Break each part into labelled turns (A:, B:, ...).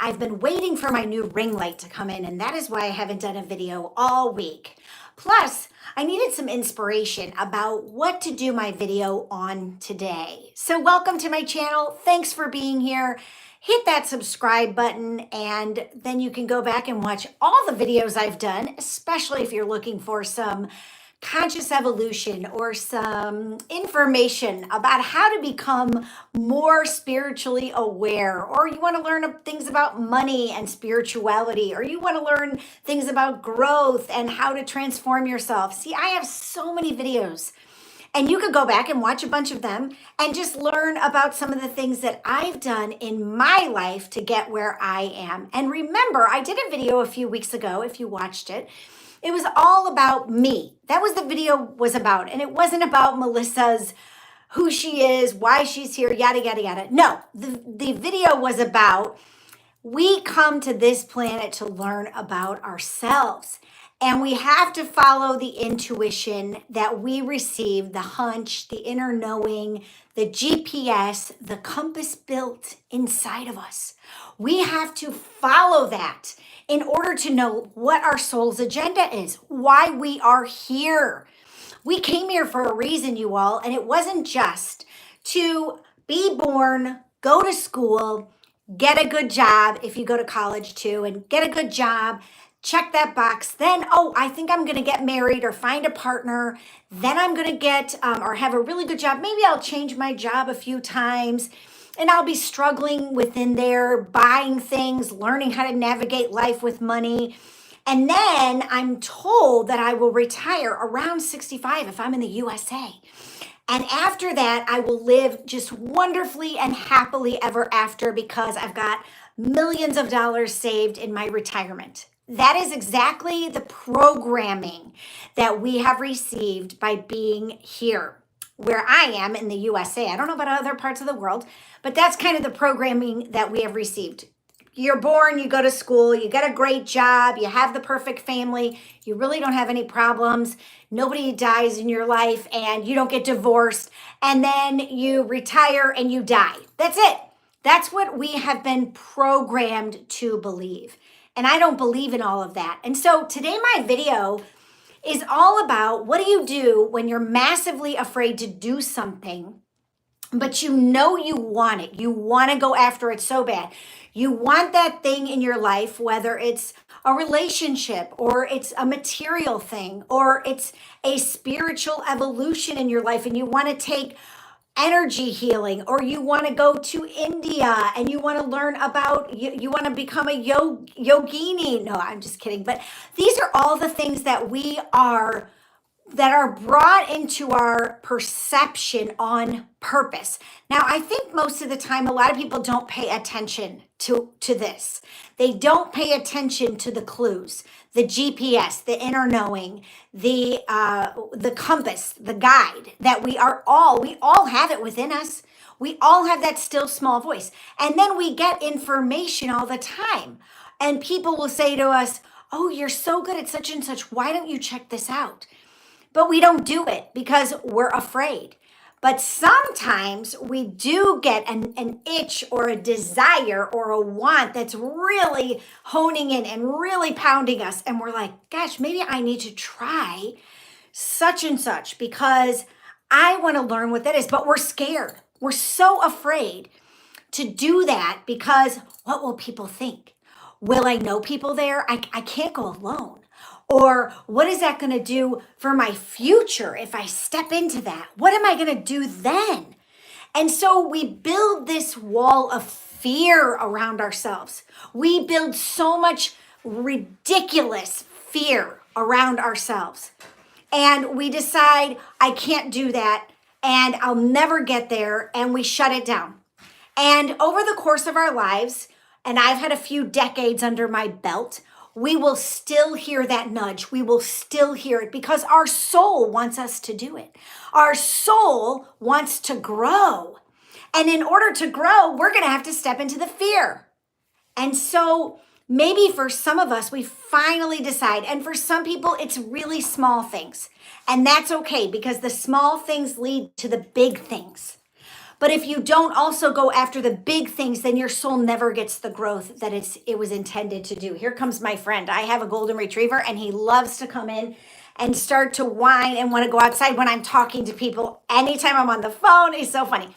A: I've been waiting for my new ring light to come in, and that is why I haven't done a video all week. Plus, I needed some inspiration about what to do my video on today. So welcome to my channel. Thanks for being here. Hit that subscribe button, and then you can go back and watch all the videos I've done, especially if you're looking for some conscious evolution or some information about how to become more spiritually aware, or you want to learn things about money and spirituality, or you want to learn things about growth and how to transform yourself. See, I have so many videos, and you could go back and watch a bunch of them and just learn about some of the things that I've done in my life to get where I am. And remember, I did a video a few weeks ago, if you watched it. It was all about me. That was the video was about. And it wasn't about Melissa's, who she is, why she's here, yada, yada, yada. No, the video was about, we come to this planet to learn about ourselves. And we have to follow the intuition that we receive, the hunch, the inner knowing, the GPS, the compass built inside of us. We have to follow that in order to know what our soul's agenda is, why we are here. We came here for a reason, you all, and it wasn't just to be born, go to school, get a good job if you go to college too, and get a good job, check that box. Then, oh, I think I'm going to get married or find a partner. Then I'm going to get or have a really good job. Maybe I'll change my job a few times and I'll be struggling within there, buying things, learning how to navigate life with money. And then I'm told that I will retire around 65 if I'm in the USA. And after that, I will live just wonderfully and happily ever after because I've got millions of dollars saved in my retirement. That is exactly the programming that we have received by being here where I am in the USA. I don't know about other parts of the world, but that's kind of the programming that we have received. You're born, you go to school, you get a great job, you have the perfect family, you really don't have any problems, nobody dies in your life, and you don't get divorced, and then you retire and you die. That's it. That's what we have been programmed to believe. And I don't believe in all of that. And so today my video is all about what do you do when you're massively afraid to do something, but you know you want it. You want to go after it so bad. You want that thing in your life, whether it's a relationship or it's a material thing or it's a spiritual evolution in your life, and you want to take energy healing, or you want to go to India and you want to learn about, you want to become a yogini. No, I'm just kidding. But these are all the things that that are brought into our perception on purpose. Now, I think most of the time, a lot of people don't pay attention to this. They don't pay attention to the clues, the GPS, the inner knowing, the compass, the guide that we all have it within us. We all have that still small voice. And then we get information all the time. And people will say to us, oh, you're so good at such and such. Why don't you check this out? But we don't do it because we're afraid. But sometimes we do get an itch or a desire or a want that's really honing in and really pounding us. And we're like, gosh, maybe I need to try such and such because I want to learn what that is. But we're scared. We're so afraid to do that because what will people think? Will I know people there? I can't go alone. Or what is that going to do for my future if I step into that? What am I going to do then? And so we build this wall of fear around ourselves. We build so much ridiculous fear around ourselves. And we decide, I can't do that, and I'll never get there, and we shut it down. And over the course of our lives, and I've had a few decades under my belt, we will still hear that nudge. We will still hear it because our soul wants us to do it. Our soul wants to grow. And in order to grow, we're going to have to step into the fear. And so maybe for some of us, we finally decide. And for some people, it's really small things. And that's okay because the small things lead to the big things. But if you don't also go after the big things, then your soul never gets the growth that it was intended to do. Here comes my friend. I have a golden retriever and he loves to come in and start to whine and want to go outside when I'm talking to people. Anytime I'm on the phone, he's so funny.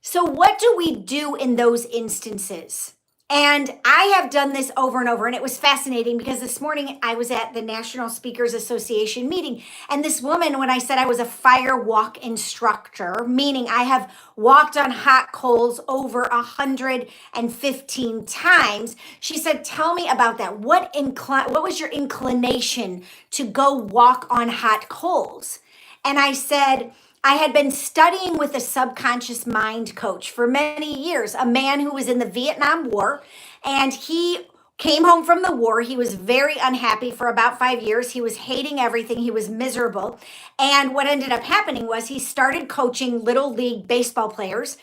A: So what do we do in those instances? And I have done this over and over, and it was fascinating because this morning I was at the National Speakers Association meeting, and this woman, when I said I was a fire walk instructor, meaning I have walked on hot coals over 115 times, she said, "Tell me about that. What was your inclination to go walk on hot coals?" And I said, I had been studying with a subconscious mind coach for many years, a man who was in the Vietnam War, and he came home from the war. He was very unhappy for about 5 years. He was hating everything. He was miserable. And what ended up happening was he started coaching little league baseball players.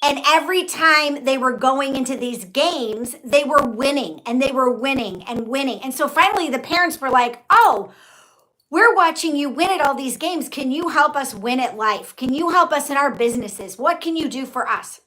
A: And every time they were going into these games, they were winning and they were winning and winning. And so finally the parents were like, "Oh, we're watching you win at all these games. Can you help us win at life? Can you help us in our businesses? What can you do for us?"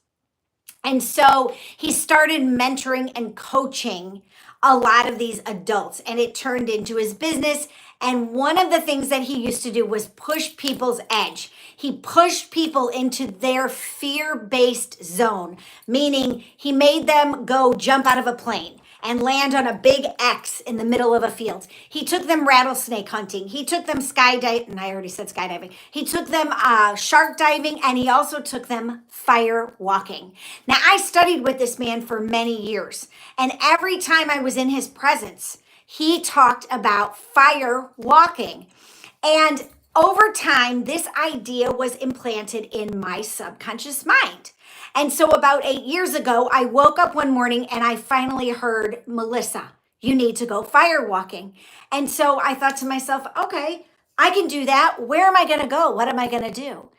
A: And so he started mentoring and coaching a lot of these adults, and it turned into his business. And one of the things that he used to do was push people's edge. He pushed people into their fear-based zone, meaning he made them go jump out of a plane and land on a big X in the middle of a field. He took them rattlesnake hunting. He took them skydiving, and I already said skydiving. He took them shark diving, and he also took them fire walking. Now, I studied with this man for many years, and every time I was in his presence, he talked about fire walking. And over time, this idea was implanted in my subconscious mind. And so about 8 years ago, I woke up one morning and I finally heard, "Melissa, you need to go fire walking." And so I thought to myself, okay, I can do that. Where am I going to go? What am I going to do?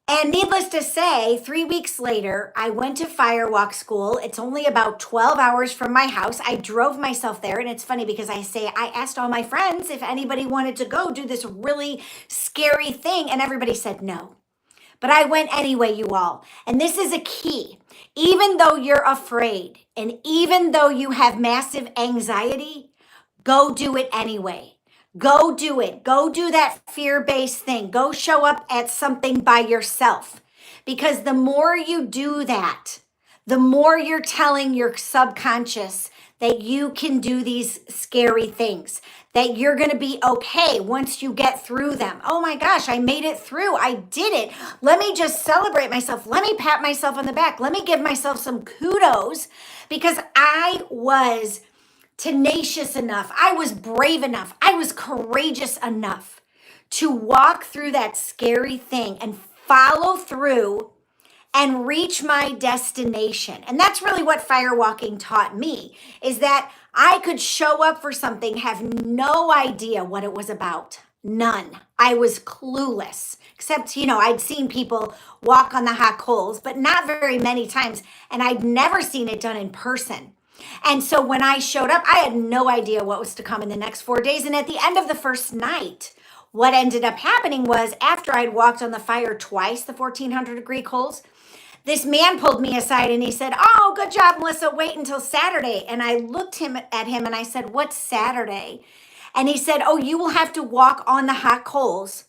A: And needless to say, 3 weeks later, I went to firewalk school. It's only about 12 hours from my house. I drove myself there. And it's funny because I asked all my friends if anybody wanted to go do this really scary thing. And everybody said no. But I went anyway, you all. And this is a key. Even though you're afraid and even though you have massive anxiety, go do it anyway. Go do it. Go do that fear-based thing. Go show up at something by yourself. Because the more you do that, the more you're telling your subconscious that you can do these scary things, that you're going to be okay once you get through them. Oh my gosh, I made it through. I did it. Let me just celebrate myself. Let me pat myself on the back. Let me give myself some kudos because I was tenacious enough. I was brave enough. I was courageous enough to walk through that scary thing and follow through and reach my destination. And that's really what firewalking taught me, is that I could show up for something, have no idea what it was about. None. I was clueless, except, I'd seen people walk on the hot coals, but not very many times. And I'd never seen it done in person. And so when I showed up, I had no idea what was to come in the next 4 days. And at the end of the first night, what ended up happening was after I'd walked on the fire twice, the 1400-degree coals, this man pulled me aside and he said, "Oh, good job, Melissa. Wait until Saturday." And I looked at him and I said, "What's Saturday?" And he said, "Oh, you will have to walk on the hot coals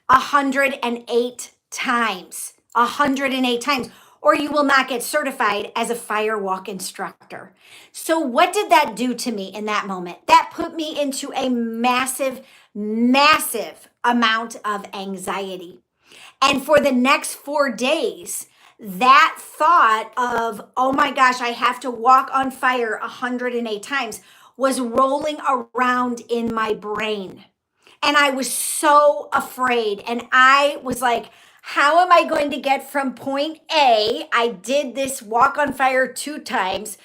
A: 108 times, 108 times, or you will not get certified as a fire walk instructor." So what did that do to me in that moment? That put me into a massive, massive amount of anxiety. And for the next 4 days, that thought of, oh my gosh, I have to walk on fire 108 times was rolling around in my brain. And I was so afraid. And I was like, how am I going to get from point A, I did this walk on fire 2 times,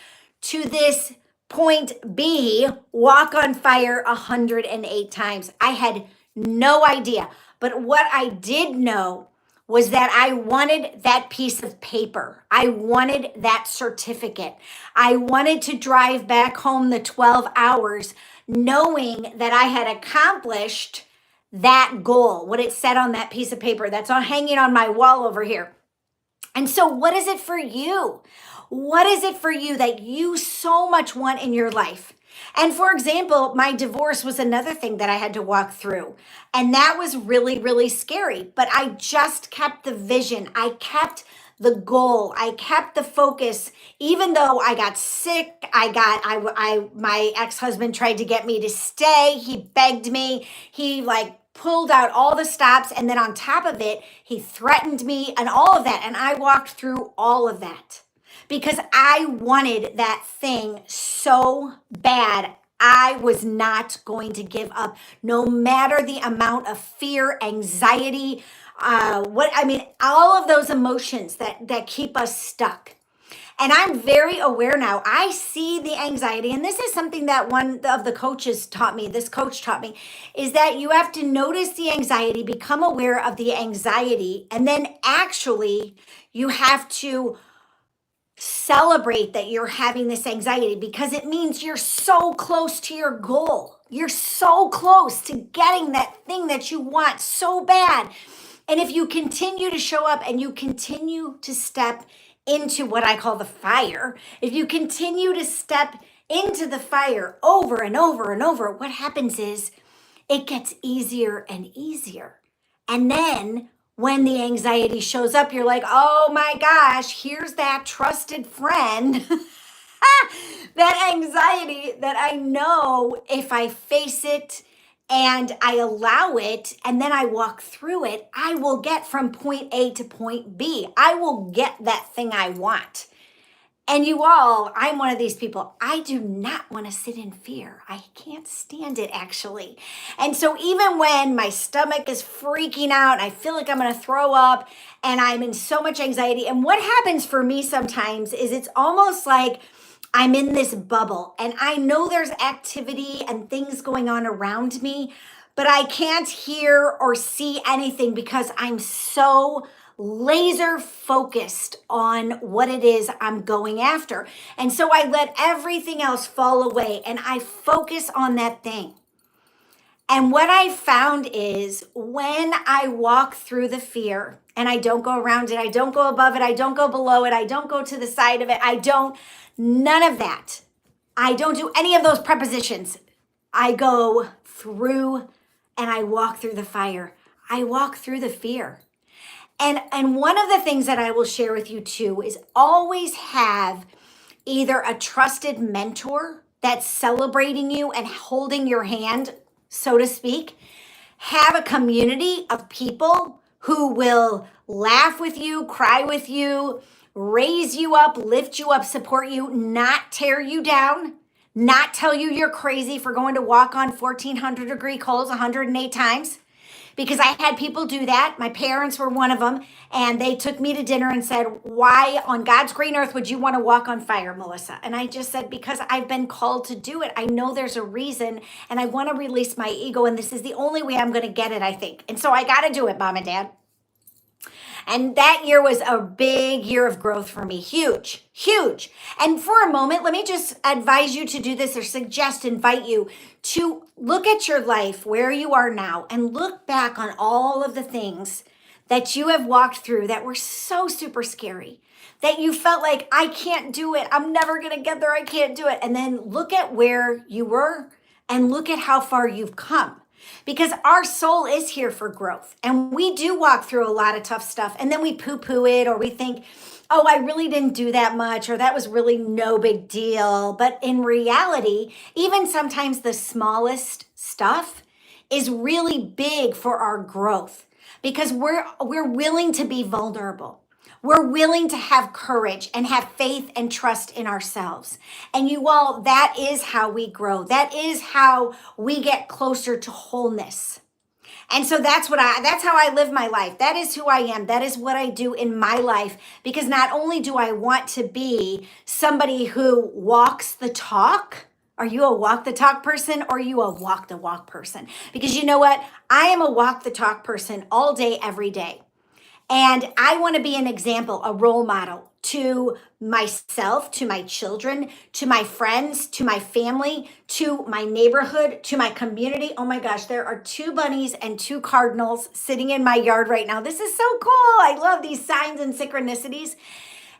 A: to this point B, walk on fire 108 times? I had no idea. But what I did know was that I wanted that piece of paper. I wanted that certificate. I wanted to drive back home the 12 hours knowing that I had accomplished that goal, what it said on that piece of paper that's hanging on my wall over here. And so, what is it for you? What is it for you that you so much want in your life? And for example, my divorce was another thing that I had to walk through. And that was really, really scary. But I just kept the vision. I kept the goal. I kept the focus. Even though I got sick, my ex-husband tried to get me to stay. He begged me. He like pulled out all the stops. And then on top of it, he threatened me and all of that. And I walked through all of that because I wanted that thing so bad. I was not going to give up, no matter the amount of fear, anxiety, all of those emotions that keep us stuck. And I'm very aware now. I see the anxiety, and this is something that one of the coaches taught me, this coach taught me, is that you have to notice the anxiety, become aware of the anxiety, and then actually you have to celebrate that you're having this anxiety because it means you're so close to your goal. You're so close to getting that thing that you want so bad. And if you continue to show up and you continue to step into what I call the fire, if you continue to step into the fire over and over and over, what happens is it gets easier and easier. And then when the anxiety shows up, you're like, oh my gosh, here's that trusted friend. That anxiety that I know if I face it and I allow it and then I walk through it, I will get from point A to point B. I will get that thing I want. And you all, I'm one of these people. I do not want to sit in fear. I can't stand it, actually. And so even when my stomach is freaking out, I feel like I'm going to throw up and I'm in so much anxiety. And what happens for me sometimes is it's almost like I'm in this bubble and I know there's activity and things going on around me, but I can't hear or see anything because I'm so laser focused on what it is I'm going after. And so I let everything else fall away and I focus on that thing. And what I found is when I walk through the fear and I don't go around it, I don't go above it, I don't go below it, I don't go to the side of it, none of that. I don't do any of those prepositions. I go through and I walk through the fire. I walk through the fear. And one of the things that I will share with you too is always have either a trusted mentor that's celebrating you and holding your hand, so to speak. Have a community of people who will laugh with you, cry with you, raise you up, lift you up, support you, not tear you down, not tell you you're crazy for going to walk on 1,400 degree coals 108 times. Because I had people do that. My parents were one of them. And they took me to dinner and said, why on God's green earth would you want to walk on fire, Melissa? And I just said, because I've been called to do it. I know there's a reason and I want to release my ego. And this is the only way I'm going to get it, I think. And so I got to do it, Mom and Dad. And that year was a big year of growth for me. Huge, huge. And for a moment, let me just advise you to do this or invite you to look at your life where you are now and look back on all of the things that you have walked through that were so super scary, that you felt like, I can't do it. I'm never going to get there. I can't do it. And then look at where you were and look at how far you've come. Because our soul is here for growth. And we do walk through a lot of tough stuff. And then we poo-poo it or we think, oh, I really didn't do that much or that was really no big deal. But in reality, even sometimes the smallest stuff is really big for our growth because we're willing to be vulnerable. We're willing to have courage and have faith and trust in ourselves. And you all, that is how we grow. That is how we get closer to wholeness. And so that's how I live my life. That is who I am. That is what I do in my life. Because not only do I want to be somebody who walks the talk. Are you a walk the talk person or are you a walk the walk person? Because you know what? I am a walk the talk person all day, every day. And I want to be an example, a role model to myself, to my children, to my friends, to my family, to my neighborhood, to my community. Oh my gosh, there are 2 bunnies and 2 cardinals sitting in my yard right now. This is so cool. I love these signs and synchronicities.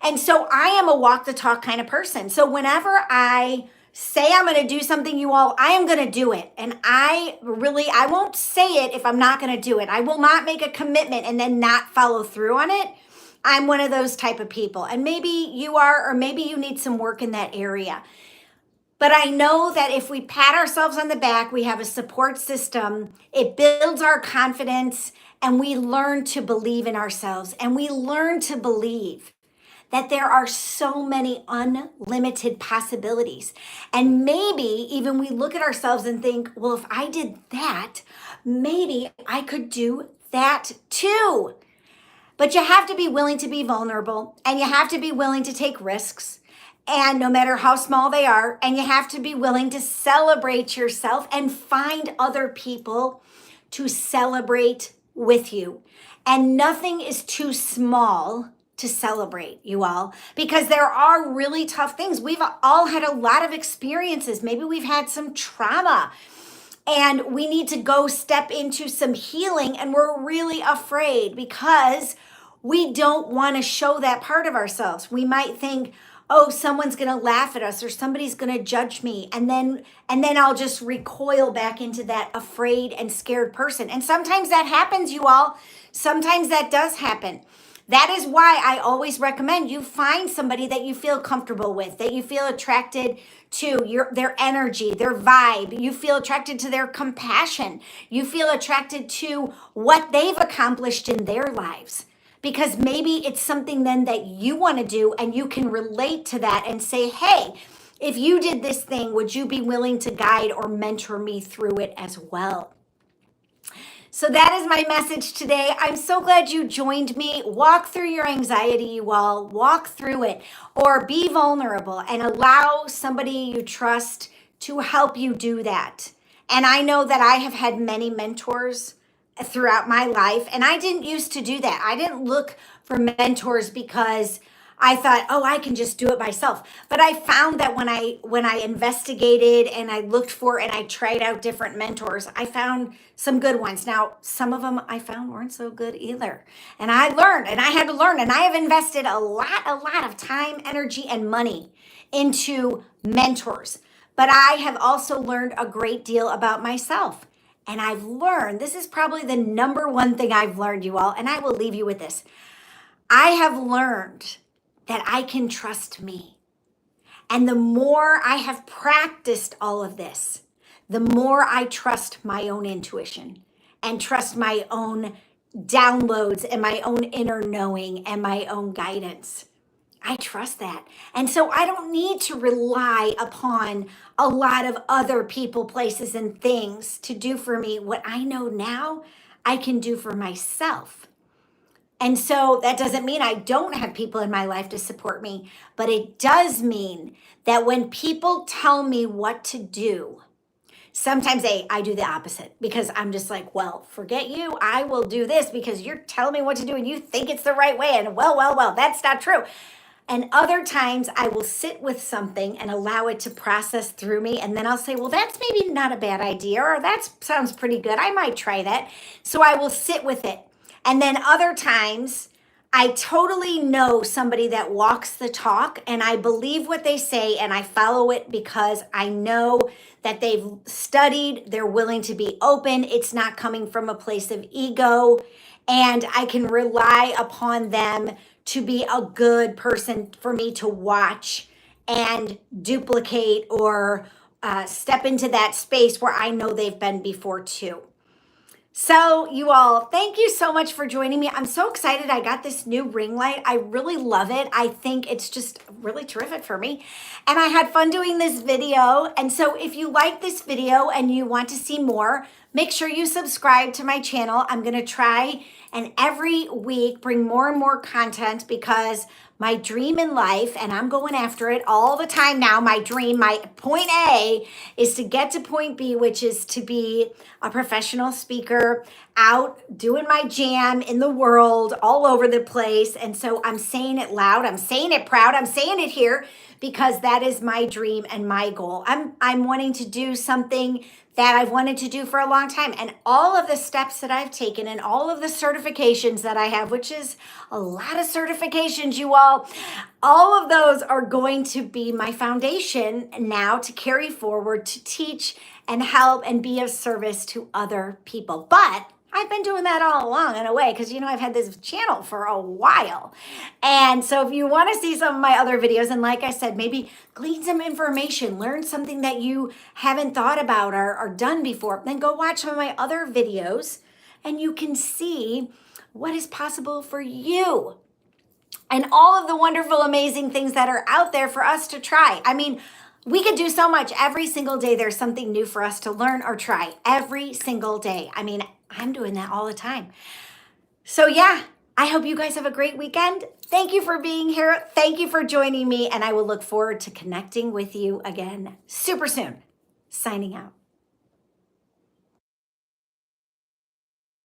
A: And so I am a walk the talk kind of person. So whenever I say I'm going to do something, you all, I am going to do it. And I won't say it if I'm not going to do it. I will not make a commitment and then not follow through on it. I'm one of those type of people. And maybe you are, or maybe you need some work in that area. But I know that if we pat ourselves on the back, we have a support system, it builds our confidence, and we learn to believe in ourselves. And we learn to believe that there are so many unlimited possibilities. And maybe even we look at ourselves and think, well, if I did that, maybe I could do that too. But you have to be willing to be vulnerable, and you have to be willing to take risks, and no matter how small they are, and you have to be willing to celebrate yourself and find other people to celebrate with you. And nothing is too small to celebrate, you all, because there are really tough things. We've all had a lot of experiences. Maybe we've had some trauma and we need to go step into some healing, and we're really afraid because we don't want to show that part of ourselves. We might think, oh, someone's going to laugh at us or somebody's going to judge me. And then I'll just recoil back into that afraid and scared person. And sometimes that happens, you all. Sometimes that does happen. That is why I always recommend you find somebody that you feel comfortable with, that you feel attracted to their energy, their vibe. You feel attracted to their compassion. You feel attracted to what they've accomplished in their lives. Because maybe it's something then that you want to do, and you can relate to that and say, hey, if you did this thing, would you be willing to guide or mentor me through it as well? So that is my message today. I'm so glad you joined me. Walk through your anxiety, you all. Walk through it, or be vulnerable and allow somebody you trust to help you do that. And I know that I have had many mentors throughout my life, and I didn't used to do that. I didn't look for mentors because I thought, oh, I can just do it myself. But I found that when I investigated and I looked for and I tried out different mentors, I found some good ones. Now, some of them I found weren't so good either. And I learned, and I had to learn, and I have invested a lot of time, energy, and money into mentors. But I have also learned a great deal about myself. And I've learned, this is probably the number one thing I've learned, you all, and I will leave you with this. I have learned that I can trust me. And the more I have practiced all of this, the more I trust my own intuition and trust my own downloads and my own inner knowing and my own guidance. I trust that. And so I don't need to rely upon a lot of other people, places, and things to do for me what I know now I can do for myself. And so that doesn't mean I don't have people in my life to support me, but it does mean that when people tell me what to do, sometimes I do the opposite, because I'm just like, well, forget you. I will do this because you're telling me what to do and you think it's the right way. And well, that's not true. And other times I will sit with something and allow it to process through me. And then I'll say, well, that's maybe not a bad idea, or that sounds pretty good. I might try that. So I will sit with it. And then other times I totally know somebody that walks the talk, and I believe what they say and I follow it because I know that they've studied, they're willing to be open. It's not coming from a place of ego, and I can rely upon them to be a good person for me to watch and duplicate or step into that space where I know they've been before too. So you all, thank you so much for joining me. I'm so excited I got this new ring light. I really love it. I think it's just really terrific for me. And I had fun doing this video. And so if you like this video and you want to see more, make sure you subscribe to my channel. I'm going to try and every week bring more and more content, because my dream in life, and I'm going after it all the time now, my dream, my point A is to get to point B, which is to be a professional speaker, out doing my jam in the world all over the place. And so I'm saying it loud, I'm saying it proud, I'm saying it here because that is my dream and my goal. I'm wanting to do something that I've wanted to do for a long time. And all of the steps that I've taken and all of the certifications that I have, which is a lot of certifications, you all of those are going to be my foundation now to carry forward, to teach and help and be of service to other people. But I've been doing that all along in a way because, I've had this channel for a while. And so if you want to see some of my other videos, and like I said, maybe glean some information, learn something that you haven't thought about or done before, then go watch some of my other videos and you can see what is possible for you and all of the wonderful, amazing things that are out there for us to try. I mean, we could do so much every single day. There's something new for us to learn or try every single day. I mean, I'm doing that all the time. So yeah, I hope you guys have a great weekend. Thank you for being here. Thank you for joining me. And I will look forward to connecting with you again super soon. Signing out.